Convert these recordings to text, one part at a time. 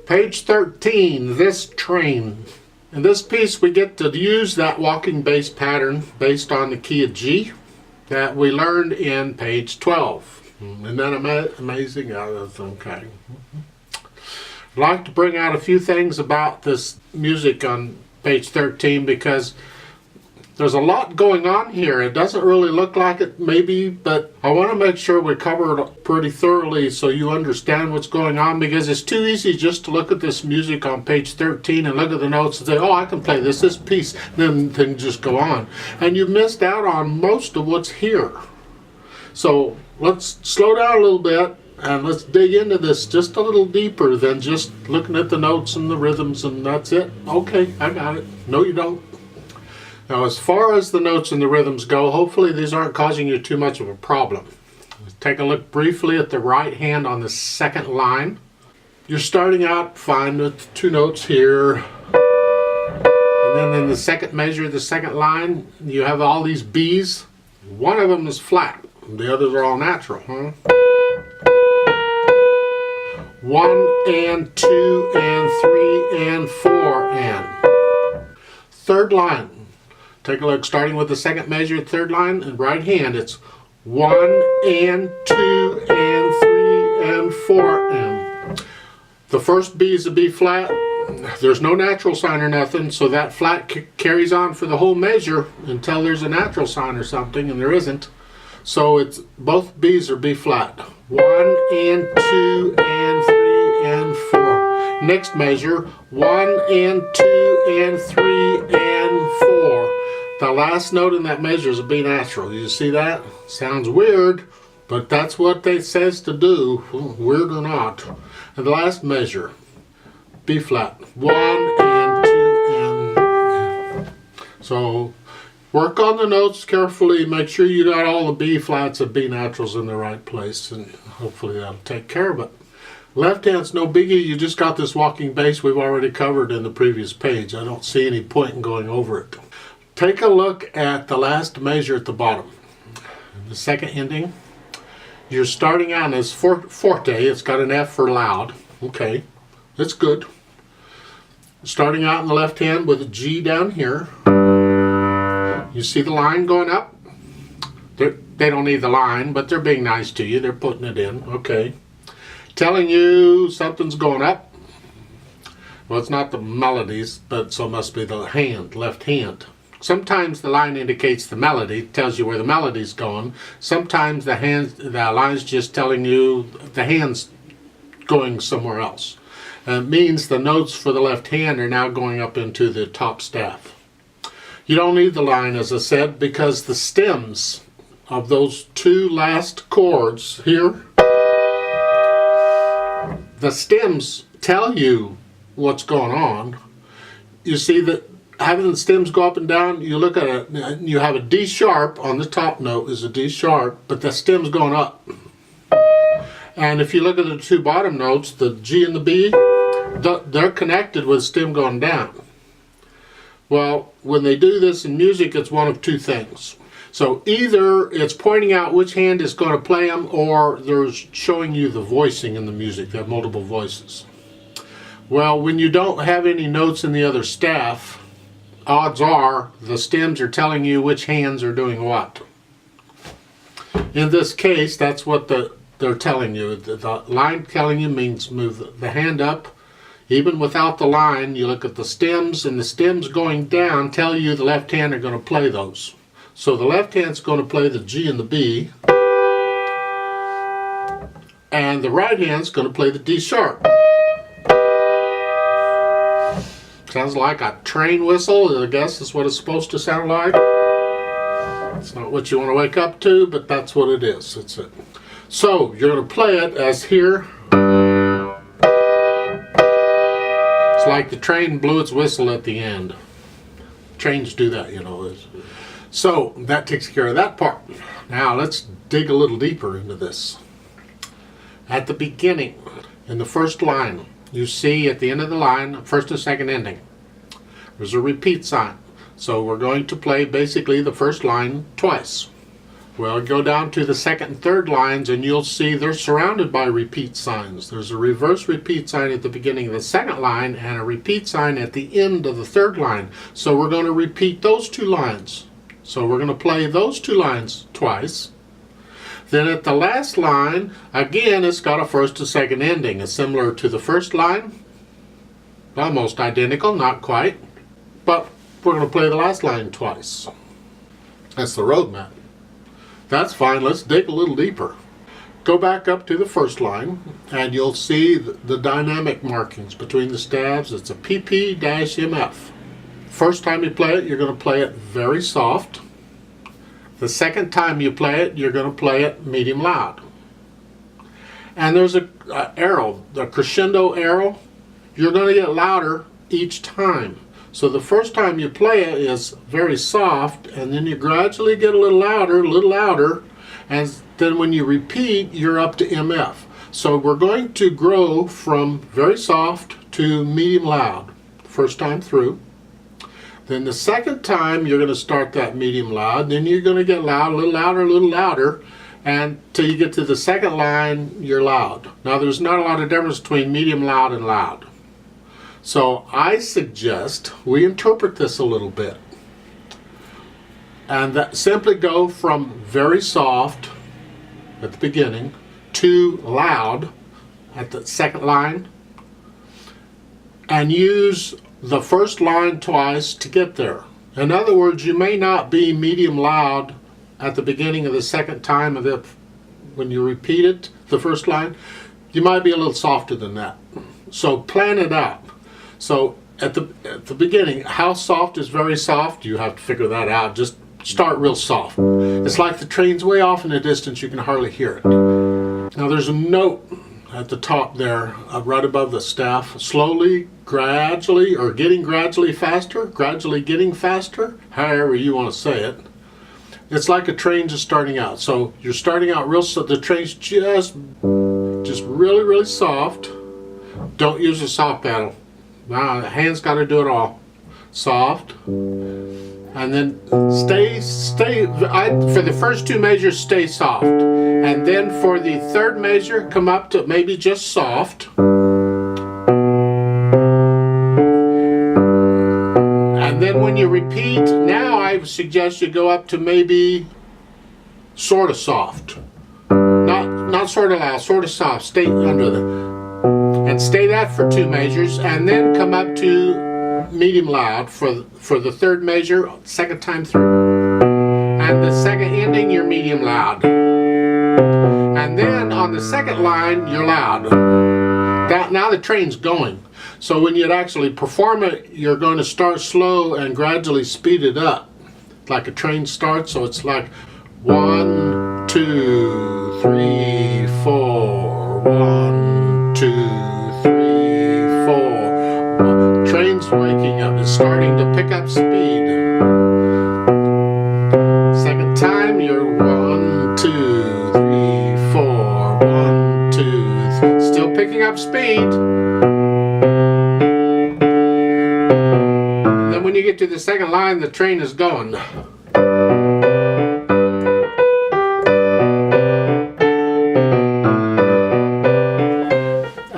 Page 13, this train. In this piece we get to use that walking bass pattern based on the key of G that we learned in page 12. Isn't that amazing? Okay. I'd like to bring out a few things about this music on page 13 because there's a lot going on here. It doesn't really look like it maybe, but I want to make sure we cover it pretty thoroughly so you understand what's going on, because it's too easy just to look at this music on page 13 and look at the notes and say, oh, I can play this piece, then just go on. And you've missed out on most of what's here. So let's slow down a little bit and let's dig into this just a little deeper than just looking at the notes and the rhythms and that's it. Okay, I got it. No, you don't. Now, as far as the notes and the rhythms go, hopefully these aren't causing you too much of a problem. Let's take a look briefly at the right hand on the second line. You're starting out fine with two notes here. And then in the second measure, the second line, you have all these B's. One of them is flat. The others are all natural, huh? 1 and 2 and 3 and 4 and. Third line. Take a look, starting with the second measure, third line, and right hand, it's 1 and 2 and 3 and 4 and. The first B is a B flat. There's no natural sign or nothing, so that flat carries on for the whole measure until there's a natural sign or something, and there isn't. So it's both B's are B flat. 1 and 2 and 3 and 4. Next measure, 1 and 2 and 3 and 4. The last note in that measure is a B natural. You see that? Sounds weird, but that's what it says to do, weird or not. And the last measure, B flat. 1 and 2 and. So work on the notes carefully. Make sure you got all the B flats and B naturals in the right place, and hopefully that'll take care of it. Left hand's no biggie. You just got this walking bass we've already covered in the previous page. I don't see any point in going over it. Take a look at the last measure at the bottom. The second ending. You're starting on as forte. It's got an F for loud. Okay, that's good. Starting out in the left hand with a G down here. You see the line going up? They don't need the line, but they're being nice to you. They're putting it in. Okay. Telling you something's going up. Well, it's not the melodies, but so must be the hand, left hand. Sometimes the line indicates the melody, tells you where the melody's going. Sometimes the line's just telling you the hand's going somewhere else. It means the notes for the left hand are now going up into the top staff. You don't need the line, as I said, because the stems of those two last chords here, the stems tell you what's going on. You see that having the stems go up and down, you look at it, you have a D sharp on the top note is a D sharp, but the stem's going up. And if you look at the two bottom notes, the G and the B, they're connected with the stem going down. Well, when they do this in music, it's one of two things. So either it's pointing out which hand is going to play them, or they're showing you the voicing in the music. They have multiple voices. Well, when you don't have any notes in the other staff, odds are the stems are telling you which hands are doing what. In this case, that's what they're telling you. The line telling you means move the hand up. Even without the line, you look at the stems, and the stems going down tell you the left hand are going to play those. So the left hand's going to play the G and the B, and the right hand's going to play the D sharp. Sounds like a train whistle, I guess is what it's supposed to sound like. It's not what you want to wake up to, but that's what it is. That's it. So you're going to play it as here. It's like the train blew its whistle at the end. Trains do that, you know. So that takes care of that part. Now let's dig a little deeper into this. At the beginning, in the first line, you see at the end of the line, first and second ending, there's a repeat sign. So we're going to play basically the first line twice. Well, go down to the second and third lines and you'll see they're surrounded by repeat signs. There's a reverse repeat sign at the beginning of the second line and a repeat sign at the end of the third line. So we're going to repeat those two lines. So we're going to play those two lines twice. Then at the last line, again, it's got a first and second ending. It's similar to the first line. Almost identical, not quite. But we're going to play the last line twice. That's the road map. That's fine. Let's dig a little deeper. Go back up to the first line and you'll see the dynamic markings between the stabs. It's a PP-MF. First time you play it, you're going to play it very soft. The second time you play it, you're going to play it medium loud. And there's a arrow, the crescendo arrow. You're going to get louder each time. So the first time you play it is very soft, and then you gradually get a little louder, and then when you repeat, you're up to MF. So we're going to grow from very soft to medium loud, first time through. Then the second time, you're going to start that medium loud, then you're going to get loud, a little louder, and till you get to the second line, you're loud. Now there's not a lot of difference between medium loud and loud. So I suggest we interpret this a little bit. And that simply go from very soft at the beginning to loud at the second line. And use the first line twice to get there. In other words, you may not be medium loud at the beginning of the second time when you repeat it, the first line. You might be a little softer than that. So plan it out. So at the beginning, how soft is very soft? You have to figure that out. Just start real soft. It's like the train's way off in the distance, you can hardly hear it. Now there's a note at the top there, right above the staff. Slowly, gradually, or getting gradually faster, however you want to say it. It's like a train just starting out. So you're starting out real soft. The train's just really, really soft. Don't use a soft paddle. Now, the hand's got to do it all. Soft. And then for the first two measures, stay soft. And then for the third measure, come up to maybe just soft. And then when you repeat, now I suggest you go up to maybe sort of soft. Not sort of loud, sort of soft. Stay under the... And stay that for two measures, and then come up to medium loud for the third measure, second time through. And the second ending, you're medium loud. And then on the second line, you're loud. Now the train's going. So when you actually perform it, you're going to start slow and gradually speed it up. Like a train starts, so it's like 1, 2, 3, 4, 1, 2, 3, 4. Train's waking up, it's starting to pick up speed. Second time, you're 1, 2, 3, 4, 1, 2, still picking up speed. And then when you get to the second line, the train is going.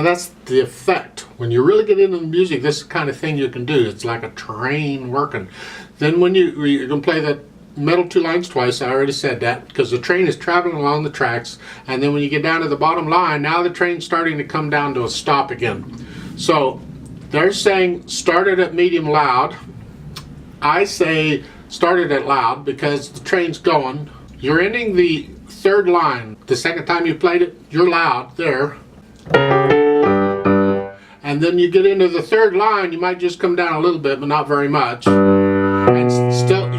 That's the effect. When you really get into the music, this is the kind of thing you can do. It's like a train working. Then when you're going to play the middle two lines twice, I already said that, because the train is traveling along the tracks, and then when you get down to the bottom line, now the train's starting to come down to a stop again. So they're saying start it at medium loud. I say start it at loud because the train's going. You're ending the third line. The second time you played it, you're loud there. And then you get into the third line, you might just come down a little bit, but not very much. And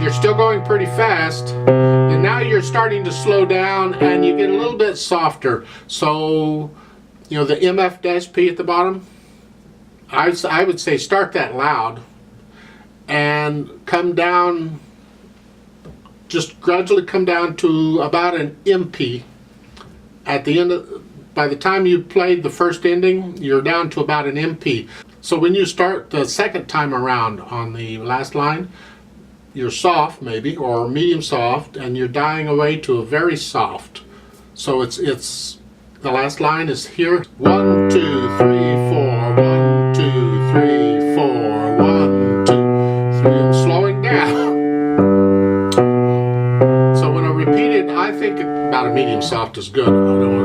you're still going pretty fast. And now you're starting to slow down and you get a little bit softer. So, you know, the MF-P at the bottom, I would say start that loud and come down, just gradually come down to about an MP at the end of... By the time you played the first ending, you're down to about an MP. So when you start the second time around on the last line, you're soft maybe, or medium soft, and you're dying away to a very soft. So it's the last line is here. 1, 2, 3, 4. 1, 2, 3, 4. 1, 2, 3. I'm slowing down. So when I repeat it, I think about a medium soft is good. I don't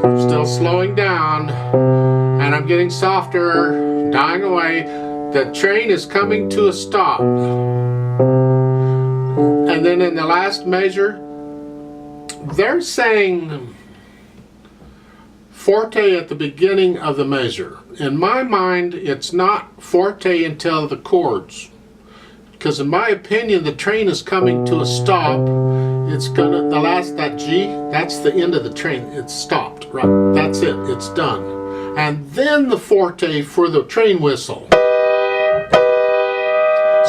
want, still slowing down, and I'm getting softer, dying away. The train is coming to a stop. And then in the last measure, they're saying forte at the beginning of the measure. In my mind, it's not forte until the chords. Because in my opinion, the train is coming to a stop. It's gonna, that G, that's the end of the train. It's stopped, right? That's it, it's done. And then the forte for the train whistle.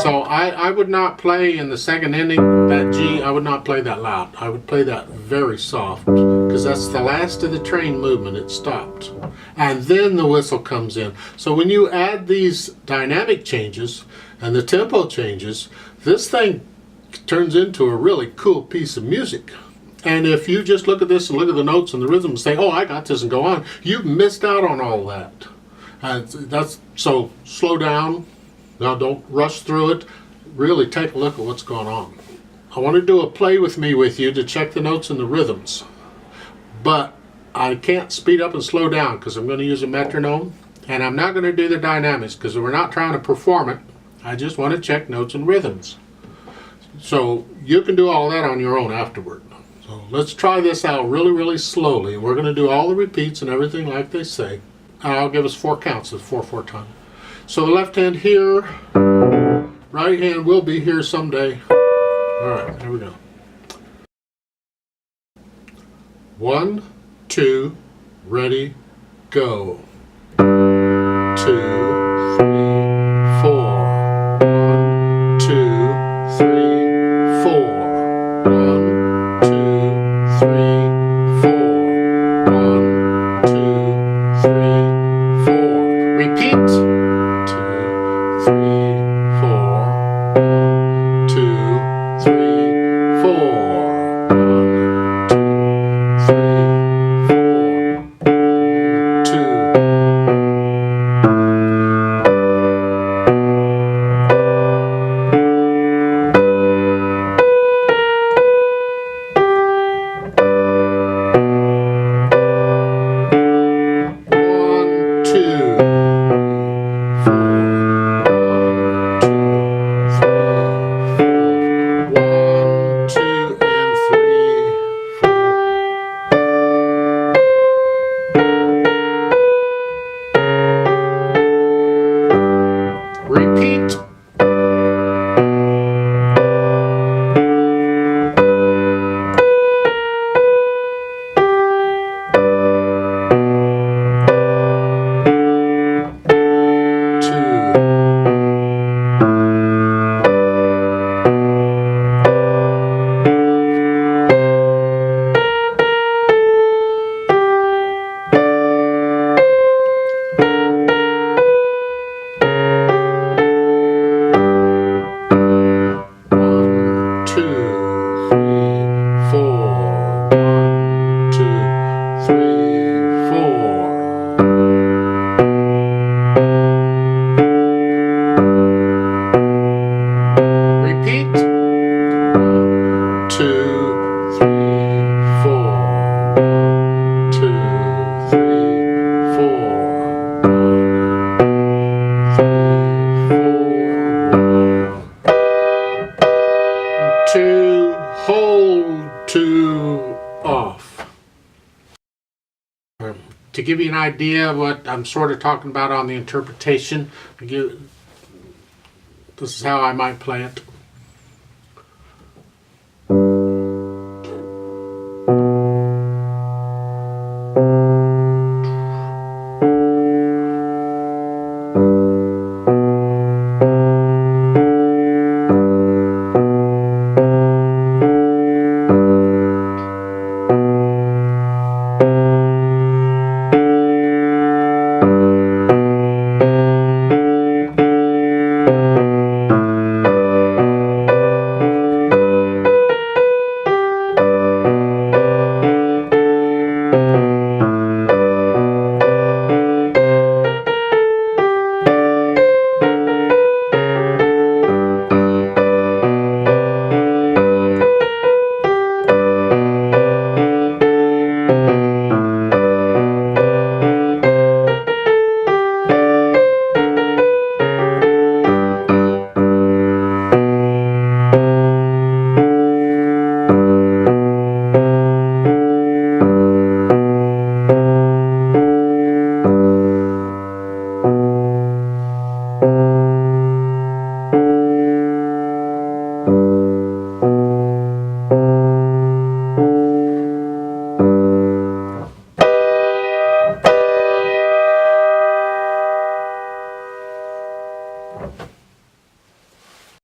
So I would not play in the second ending that G. I would not play that loud. I would play that very soft, because that's the last of the train movement. It stopped, and then the whistle comes in. So when you add these dynamic changes and the tempo changes, this thing turns into a really cool piece of music. And if you just look at this and look at the notes and the rhythm and say, "Oh, I got this," and go on, you've missed out on all that. So slow down. Now don't rush through it. Really take a look at what's going on. I want to do a play with me with you to check the notes and the rhythms. But I can't speed up and slow down because I'm going to use a metronome. And I'm not going to do the dynamics because we're not trying to perform it. I just want to check notes and rhythms. So you can do all that on your own afterward. So let's try this out really, really slowly. We're going to do all the repeats and everything like they say. And I'll give us 4 counts of 4/4 time. So the left hand here, right hand will be here someday. All right, here we go. 1, 2, ready, go. 2, 3, 4. 1, 2, 3, 4. 1, 2, 3, 4. 1, 2, 3, 4. Repeat. 3, 4, 1, 2, 3, 4, 1, 2, 3, 4, 2. Repeat. To give you an idea of what I'm sort of talking about on the interpretation, this is how I might play it.